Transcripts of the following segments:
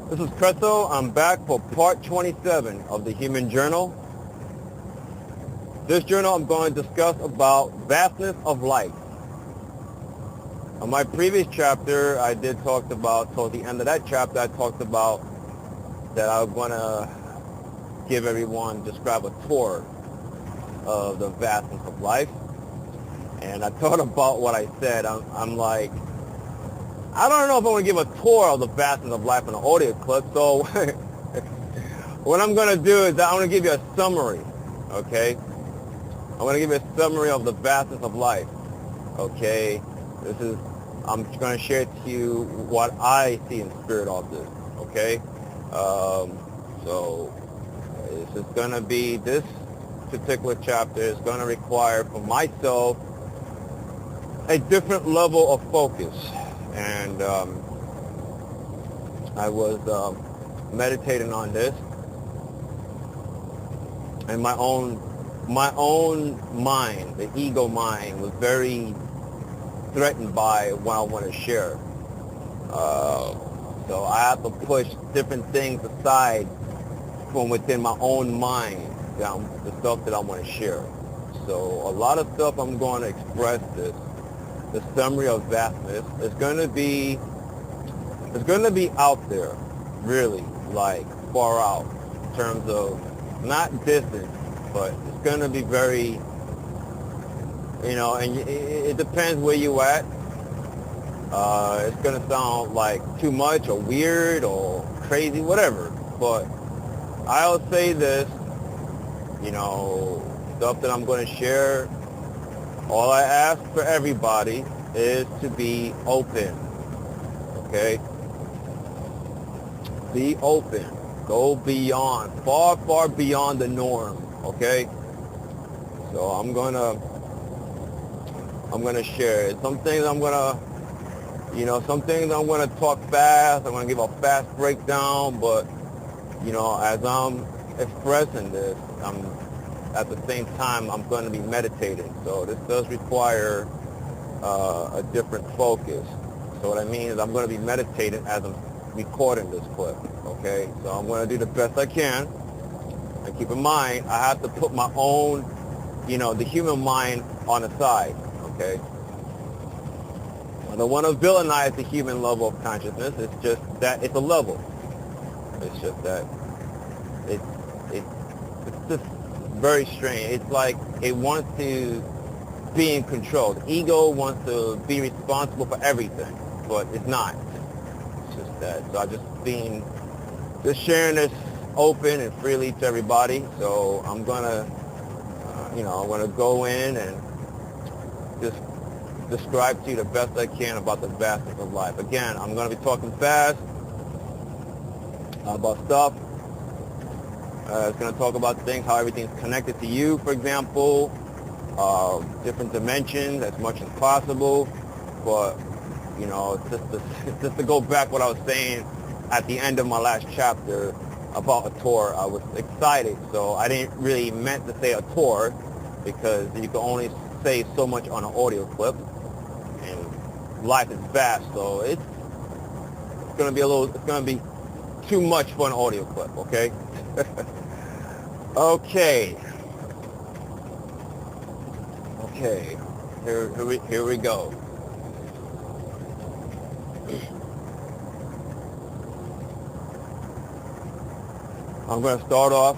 This is Creso. I'm back for part 27 of the Human Journal. This journal I'm going to discuss about vastness of life. On my previous chapter, I did talk about, towards the end of that chapter, I talked about that I was going to give everyone, describe a tour of the vastness of life. And I thought about what I said. I'm like, I don't know if I want to give a tour of the vastness of life in an audio clip. So what I'm going to do is I'm going to give you a summary, okay? I'm going to give you a summary of the vastness of life, okay? I'm going to share to you what I see in spirit of this, okay? So this is going to be, this particular chapter is going to require for myself a different level of focus. And I was meditating on this, and my own mind, the ego mind, was very threatened by what I want to share. So I have to push different things aside from within my own mind, the stuff that I want to share. So a lot of stuff I'm going to express this. The summary of vastness is going to be out there, really, like far out in terms of not distance, but it's going to be very, and it depends where you at. It's going to sound like too much or weird or crazy, whatever. But I'll say this, stuff that I'm going to share. All I ask for everybody is to be open, okay? Be open. Go beyond, far, far beyond the norm, okay? So I'm gonna share it. Some things I'm gonna talk fast. I'm gonna give a fast breakdown, but as I'm expressing this, at the same time, I'm going to be meditating. So this does require a different focus. So what I mean is I'm going to be meditating as I'm recording this clip, okay? So I'm going to do the best I can. And keep in mind, I have to put my own, the human mind on the side, okay? I don't want to villainize the human level of consciousness. It's just that it's a level. It's just that it's just very strange. It's like it wants to be in control. The ego wants to be responsible for everything, but it's not. It's just that. So I'm just sharing this open and freely to everybody. So I'm gonna, I'm gonna go in and just describe to you the best I can about the vastness of life. Again, I'm gonna be talking fast about stuff. It's going to talk about things, how everything's connected to you, for example, different dimensions as much as possible. But, it's just to go back what I was saying at the end of my last chapter about a tour. I was excited, so I didn't really meant to say a tour because you can only say so much on an audio clip, and life is vast, so it's going to be too much for an audio clip, okay? Okay, here we go. I'm going to start off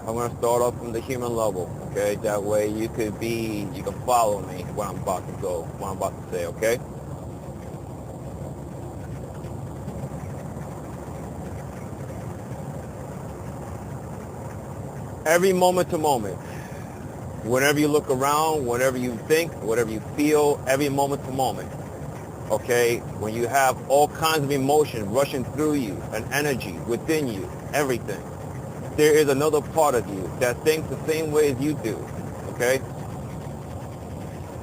from the human level, okay? That way you can follow me what I'm about to say, okay? Every moment to moment, whenever you look around, whatever you think, whatever you feel, every moment to moment, okay? When you have all kinds of emotion rushing through you, an energy within you, everything, there is another part of you that thinks the same way as you do, okay?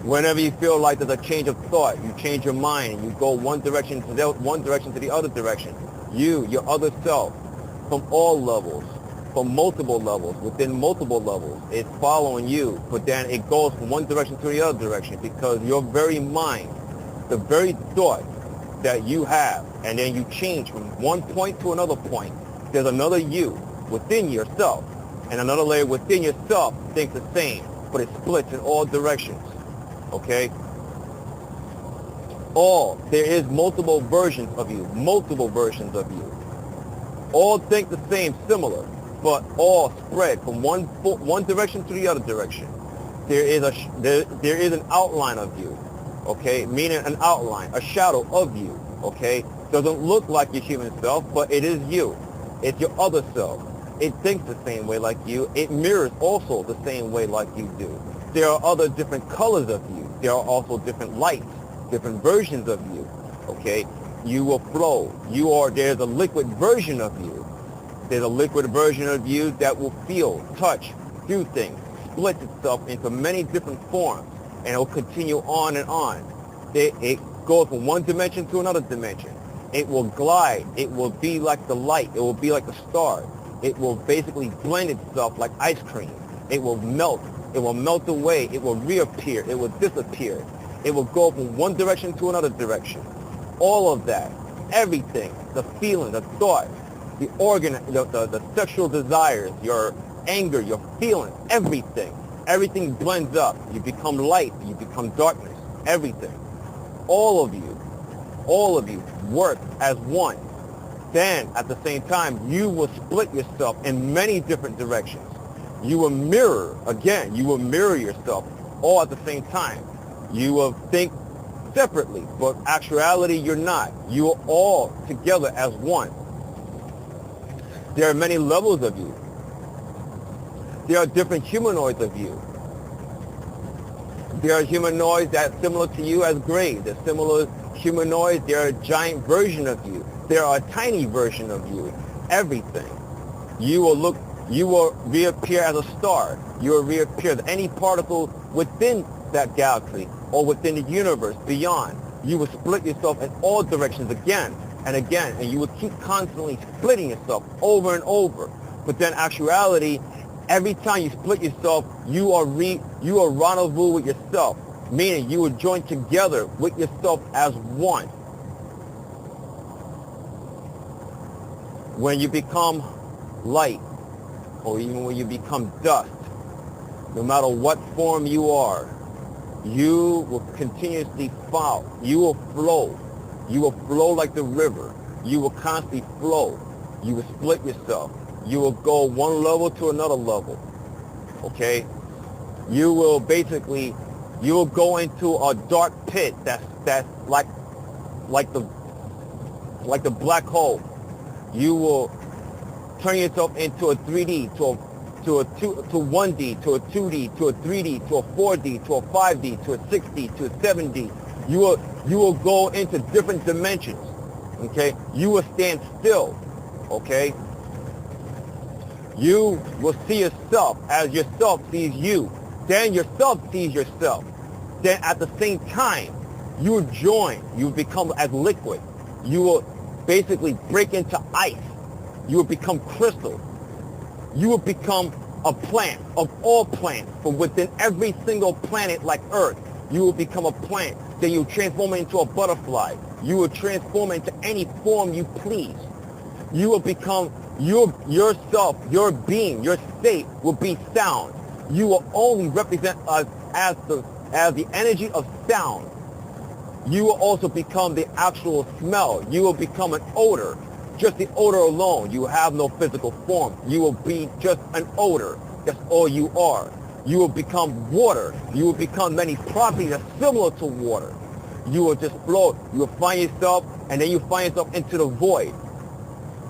Whenever you feel like there's a change of thought, you change your mind, you go one direction to the other direction. Your other self, from all levels, from multiple levels, within multiple levels. It's following you, but then it goes from one direction to the other direction because your very mind, the very thought that you have, and then you change from one point to another point. There's another you within yourself, and another layer within yourself thinks the same, but it splits in all directions. Okay? There is multiple versions of you, All think the same, similar, but all spread from one direction to the other direction. There is an outline of you, okay? Meaning an outline, a shadow of you, okay? Doesn't look like your human self, but it is you. It's your other self. It thinks the same way like you. It mirrors also the same way like you do. There are other different colors of you. There are also different lights, different versions of you, okay? You will flow. There's a liquid version of you. There's a liquid version of you that will feel, touch, do things, split itself into many different forms, and it will continue on and on. It goes from one dimension to another dimension. It will glide. It will be like the light. It will be like the star. It will basically blend itself like ice cream. It will melt. It will melt away. It will reappear. It will disappear. It will go from one direction to another direction. All of that, everything, the feeling, the thought, the organ, the sexual desires, your anger, your feelings, everything blends up. You become light. You become darkness. Everything. All of you work as one. Then, at the same time, you will split yourself in many different directions. You will mirror yourself all at the same time. You will think separately, but actuality, you're not. You are all together as one. There are many levels of you. There are different humanoids of you. There are humanoids that are similar to you as gray. There are similar humanoids. There are a giant version of you. There are a tiny version of you. Everything. You will reappear as a star. You will reappear as any particle within that galaxy or within the universe beyond. You will split yourself in all directions again and again, and you will keep constantly splitting yourself over and over. But then actuality, every time you split yourself, you are rendezvous with yourself, meaning you will join together with yourself as one. When you become light, or even when you become dust, no matter what form you are, you will continuously fall. You will flow. You will flow like the river. You will constantly flow. You will split yourself. You will go one level to another level. Okay? You will go into a dark pit that's like the black hole. You will turn yourself into a 3D, to 1D, to a 2D, to a 3D, to a 4D, to a 5D, to a 6D, to a 7D. You will go into different dimensions. Okay? You will stand still. Okay? You will see yourself as yourself sees you. Then yourself sees yourself. Then at the same time, you will join. You will become as liquid. You will basically break into ice. You will become crystal. You will become a plant of all plants from within every single planet like Earth. You will become a plant. Then you will transform it into a butterfly. You will transform it into any form you please. You will become yourself, your being, your state will be sound. You will only represent us as the energy of sound. You will also become the actual smell. You will become an odor. Just the odor alone. You have no physical form. You will be just an odor. That's all you are. You will become water. You will become many properties that are similar to water. You will just float. You will find yourself, and then you find yourself into the void.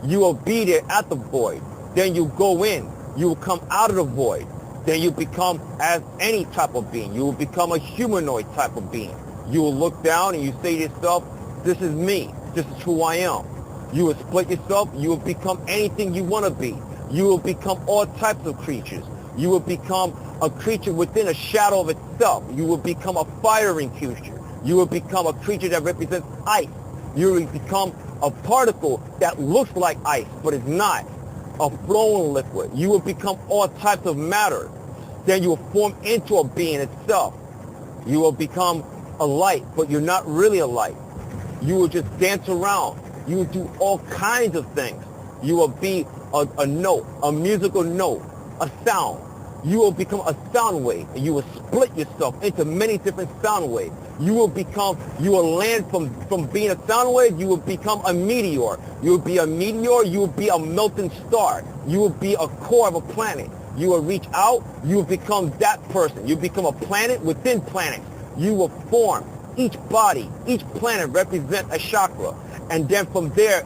You will be there at the void. Then you go in. You will come out of the void. Then you become as any type of being. You will become a humanoid type of being. You will look down and you say to yourself, this is me. This is who I am. You will split yourself. You will become anything you want to be. You will become all types of creatures. You will become a creature within a shadow of itself. You will become a firing creature. You will become a creature that represents ice. You will become a particle that looks like ice, but is not. A flowing liquid. You will become all types of matter. Then you will form into a being itself. You will become a light, but you're not really a light. You will just dance around. You will do all kinds of things. You will be a note, a musical note, a sound. You will become a sound wave, and you will split yourself into many different sound waves. You will land from being a sound wave, you will become a meteor. You will be a meteor, you will be a melting star. You will be a core of a planet. You will reach out, you will become that person. You become a planet within planets. You will form. Each body, each planet represents a chakra. And then from there,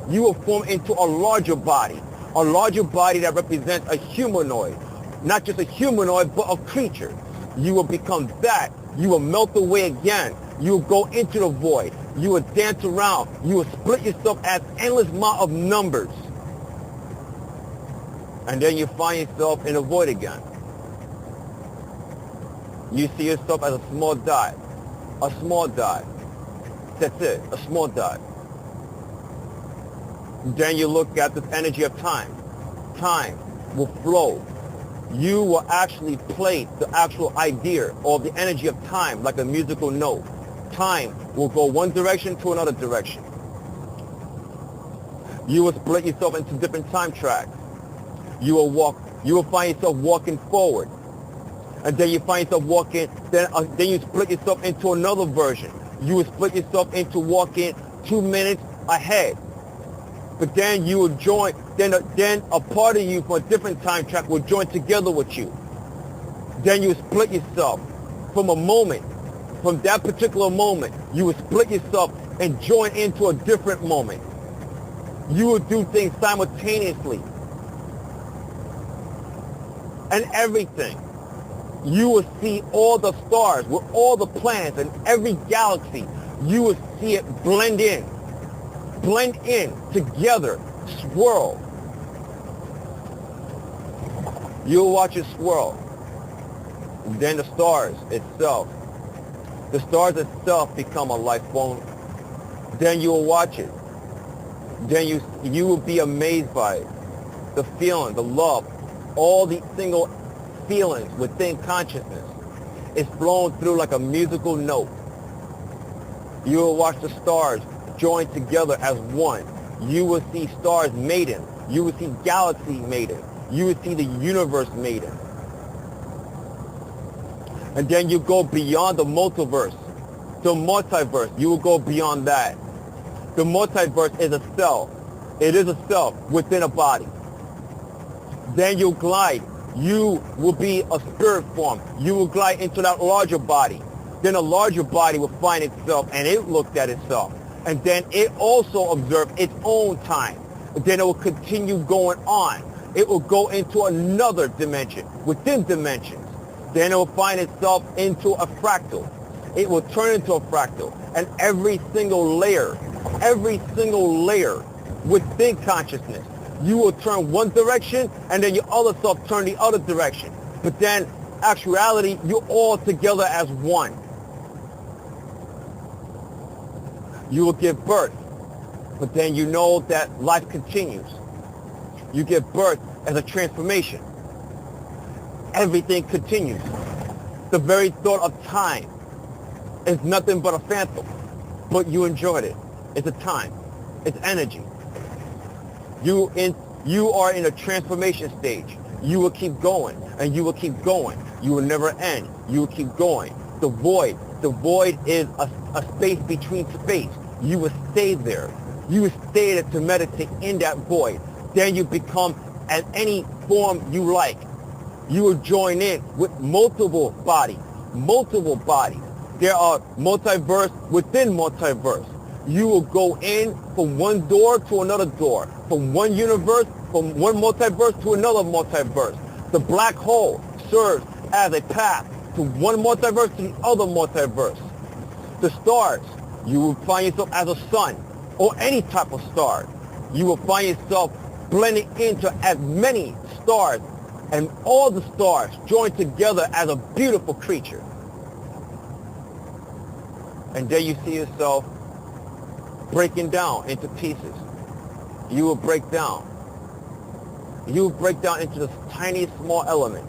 you will form into a larger body that represents a humanoid. Not just a humanoid, but a creature. You will become that. You will melt away again. You will go into the void. You will dance around. You will split yourself as endless amount of numbers. And then you find yourself in the void again. You see yourself as a small dot. A small dot. That's it. A small dot. Then you look at this energy of time. Time will flow. You will actually play the actual idea or the energy of time like a musical note. Time will go one direction to another direction. You will split yourself into different time tracks. You will find yourself walking forward. And then you find yourself walking, then you split yourself into another version. You will split yourself into walking 2 minutes ahead. But then you will join, then a part of you from a different time track will join together with you. Then you split yourself from a moment, from that particular moment, you will split yourself and join into a different moment. You will do things simultaneously. And everything. You will see all the stars with all the planets and every galaxy. You will see it blend in together, swirl. You'll watch it swirl. And then the stars itself become a life form. Then you will watch it. Then you will be amazed by it. The feeling, the love, all the single feelings within consciousness is flowing through like a musical note. You will watch the stars join together as one. You will see stars mating. You will see galaxy mating. You will see the universe mating. And then you go beyond the multiverse, the multiverse. You will go beyond that. The multiverse is a cell. It is a cell within a body. Then you glide. You will be a spirit form. You will glide into that larger body. Then a larger body will find itself, and it looked at itself. And then it also observed its own time. Then it will continue going on. It will go into another dimension, within dimensions. Then it will find itself into a fractal. It will turn into a fractal. And every single layer within consciousness, you will turn one direction, and then your other self turn the other direction. But then, actuality, you're all together as one. You will give birth, but then you know that life continues. You give birth as a transformation. Everything continues. The very thought of time is nothing but a phantom, but you enjoyed it. It's a time. It's energy. You are in a transformation stage. You will keep going, and you will keep going. You will never end. You will keep going. The void is a space between space. You will stay there. You will stay there to meditate in that void. Then you become as any form you like. You will join in with multiple bodies. There are multiverse within multiverse. You will go in from one door to another door, from one universe, from one multiverse to another multiverse. The black hole serves as a path to one multiverse to the other multiverse. The stars, you will find yourself as a sun or any type of star. You will find yourself blending into as many stars, and all the stars join together as a beautiful creature. And then you see yourself breaking down into pieces. You will break down. You will break down into the tiniest small element.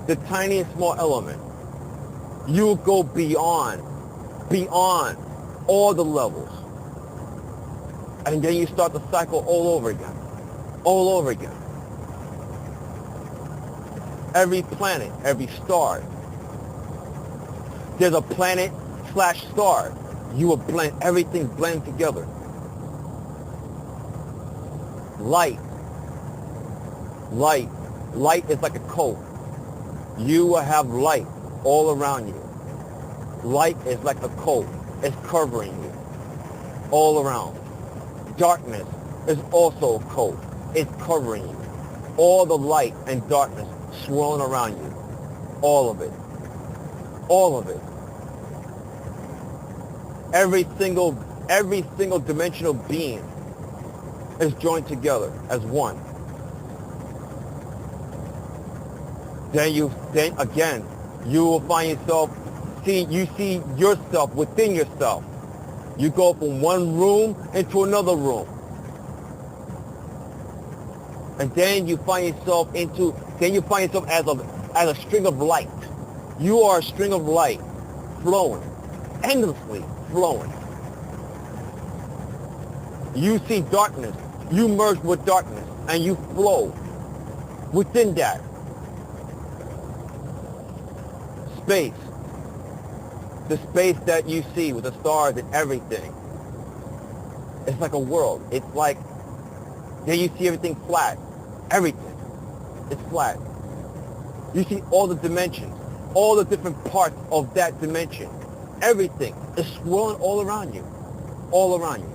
The tiniest small element. You will go beyond all the levels. And then you start the cycle all over again. All over again. Every planet, every star. There's a planet / star. You will blend, everything blend together. Light. Light. Light is like a coat. You will have light all around you. Light is like a coat. It's covering you all around. Darkness is also a coat. It's covering you. All the light and darkness swirling around you. All of it. All of it. Every single dimensional being is joined together as one. Then again, you will find yourself, you see yourself within yourself. You go from one room into another room. And then you find yourself as a string of light. You are a string of light flowing, endlessly flowing. You see darkness. You merge with darkness and you flow within that. Space. The space that you see with the stars and everything. It's like a world. It's like, then you see everything flat. Everything. It's flat. You see all the dimensions, all the different parts of that dimension. Everything is swirling all around you. All around you.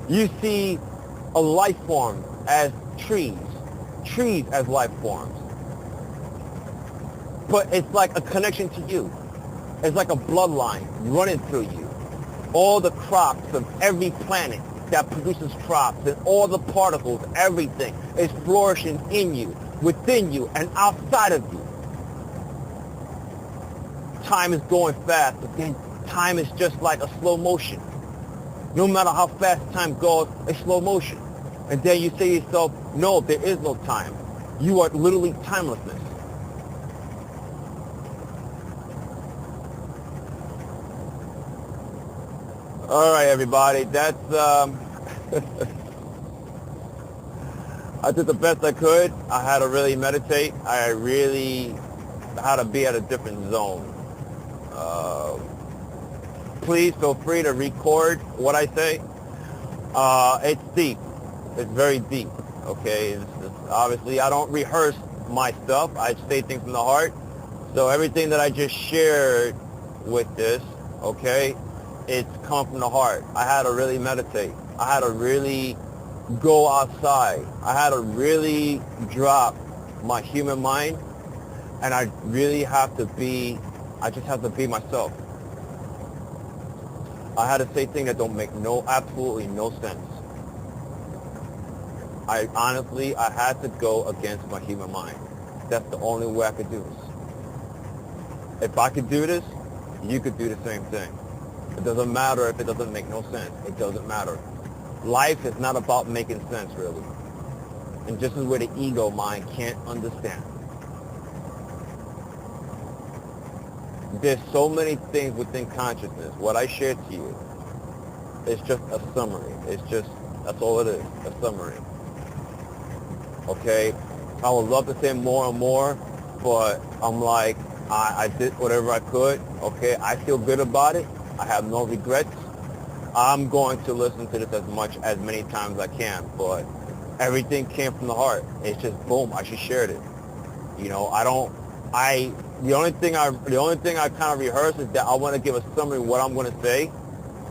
You see a life form as trees. Trees as life forms. But it's like a connection to you. It's like a bloodline running through you. All the crops of every planet that produces crops and all the particles, everything is flourishing in you, within you, and outside of you. Time is going fast, but then time is just like a slow motion. No matter how fast time goes, it's slow motion. And then you say to yourself, no, there is no time. You are literally timelessness. All right, everybody. That's, I did the best I could. I had to really meditate. I really had to be at a different zone. Please feel free to record what I say. It's deep. It's very deep. Okay. It's obviously, I don't rehearse my stuff. I say things from the heart. So everything that I just shared with this, okay, it's come from the heart. I had to really meditate. I had to really go outside. I had to really drop my human mind, and I really have to be, I just have to be myself. I had to say things that don't make absolutely no sense. I had to go against my human mind. That's the only way I could do this. If I could do this, you could do the same thing. It doesn't matter if it doesn't make no sense. It doesn't matter. Life is not about making sense, really. And just as where the ego mind can't understand. There's so many things within consciousness. What I shared to you is just a summary. That's all it is, a summary. Okay? I would love to say more and more, but I'm like, I did whatever I could. Okay? I feel good about it. I have no regrets. I'm going to listen to this as many times as I can, but everything came from the heart. It's just boom, I just shared it. You know, the only thing I kind of rehearse is that I want to give a summary of what I'm going to say,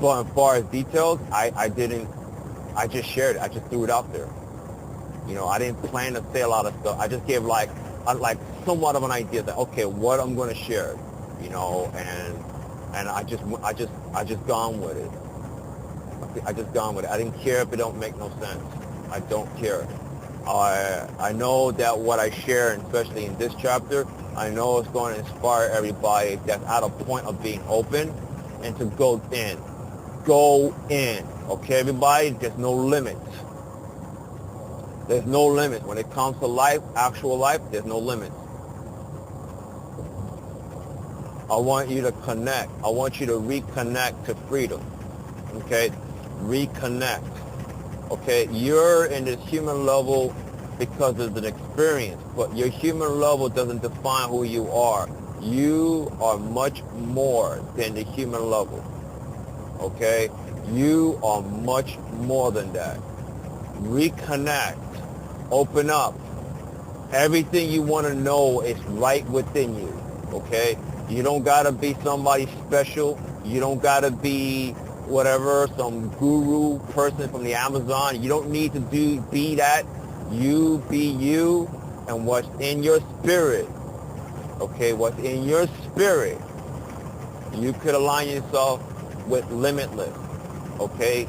but as far as details, I just shared it. I just threw it out there. You know, I didn't plan to say a lot of stuff. I just gave like somewhat of an idea that, okay, what I'm going to share, you know, and I just gone with it. I just gone with it. I didn't care if it don't make no sense. I don't care. I know that what I share, and especially in this chapter, I know it's going to inspire everybody that's at a point of being open and to go in. Go in. Okay, everybody? There's no limits. There's no limit. When it comes to life, actual life, there's no limits. I want you to connect. I want you to reconnect to freedom. Okay? Reconnect. Okay? You're in this human level because of an experience, but your human level doesn't define who you are. You are much more than the human level. Okay? You are much more than that. Reconnect. Open up. Everything you want to know is right within you. Okay? You don't got to be somebody special. You don't got to be whatever, some guru person from the Amazon. You don't need to be that. You be you, and what's in your spirit. Okay? What's in your spirit. You could align yourself with limitless. Okay?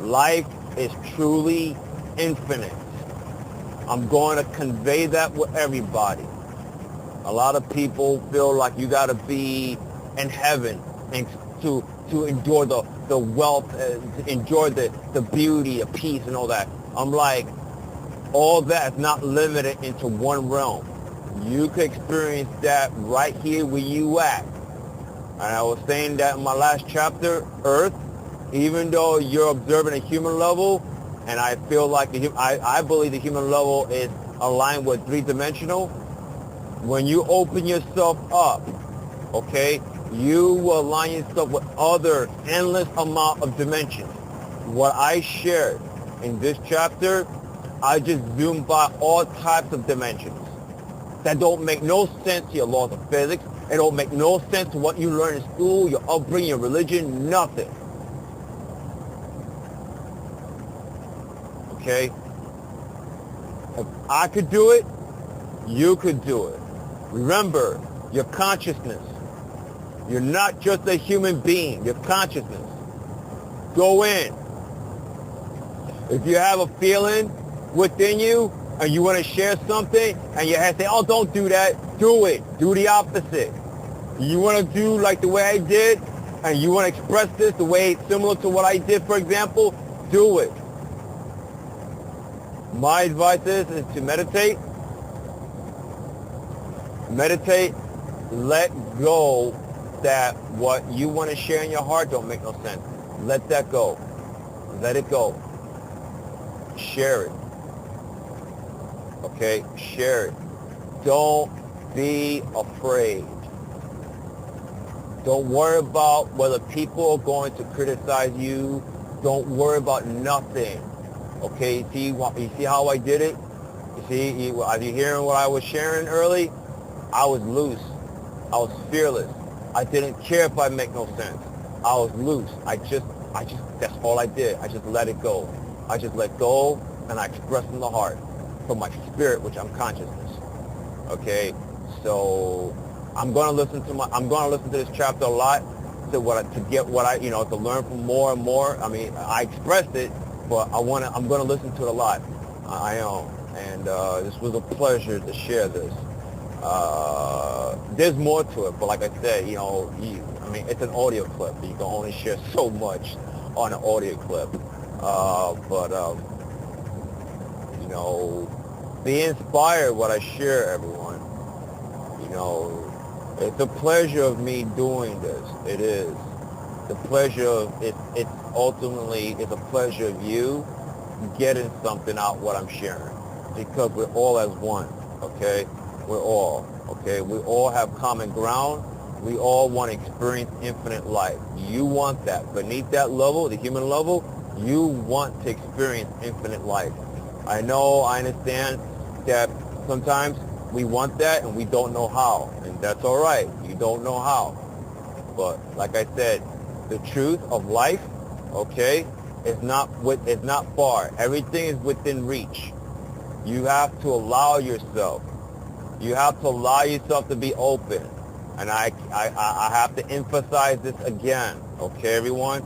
Life is truly infinite. I'm going to convey that with everybody. A lot of people feel like you got to be in heaven and to enjoy the wealth, to enjoy the beauty, the peace and all that. I'm like, all that is not limited into one realm. You can experience that right here where you at. And I was saying that in my last chapter, Earth, even though you're observing a human level, and I feel like I believe the human level is aligned with three-dimensional. When you open yourself up, okay, you will align yourself with other endless amount of dimensions. What I shared in this chapter, I just zoomed by all types of dimensions that don't make no sense to your laws of physics. It don't make no sense to what you learn in school, your upbringing, your religion, nothing. Okay? If I could do it, you could do it. Remember, your consciousness. You're not just a human being. Your consciousness. Go in. If you have a feeling within you and you want to share something and your head say, oh, don't do that, do it. Do the opposite. You want to do like the way I did and you want to express this the way similar to what I did, for example, do it. My advice is to meditate. Meditate. Let go that what you want to share in your heart don't make no sense. Let that go. Let it go. Share it. Okay? Share it. Don't be afraid. Don't worry about whether people are going to criticize you. Don't worry about nothing. Okay, you see how I did it? Are you hearing what I was sharing early? I was loose. I was fearless. I didn't care if I make no sense. I was loose. I just, that's all I did. I just let it go. I just let go and I expressed from the heart, from my spirit, which I'm consciousness. Okay, so I'm going to listen to this chapter a lot to learn from more and more. I mean, I expressed it, but I'm going to listen to it a lot. I am. And this was a pleasure to share this. There's more to it, but like I said, it's an audio clip. You can only share so much on an audio clip. Be inspired what I share, everyone. It's a pleasure of me doing this. It is. The pleasure of it. It's a pleasure of you getting something out what I'm sharing, because we're all as one. Okay, we're all. Okay, we all have common ground. We all want to experience infinite life. You want that. Beneath that level, the human level, you want to experience infinite life. I understand that sometimes we want that and we don't know how, and that's all right. You don't know how. But like I said, the truth of life, okay, is not far. Everything is within reach. You have to allow yourself. You have to allow yourself to be open. And I have to emphasize this again, okay, everyone?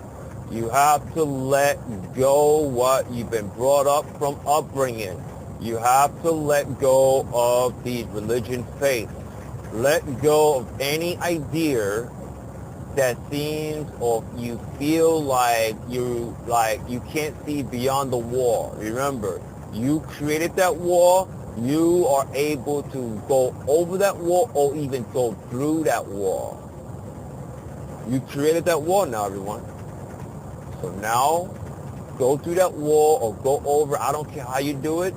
You have to let go what you've been brought up from upbringing. You have to let go of these religion faiths. Let go of any idea that seems or you feel like you can't see beyond the wall. Remember, you created that wall. You are able to go over that wall or even go through that wall. You created that wall now, everyone. So now, go through that wall or go over. I don't care how you do it,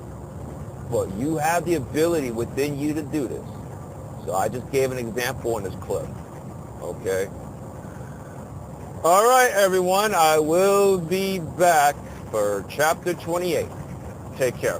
but you have the ability within you to do this. So I just gave an example in this clip. Okay? All right, everyone. I will be back for chapter 28. Take care.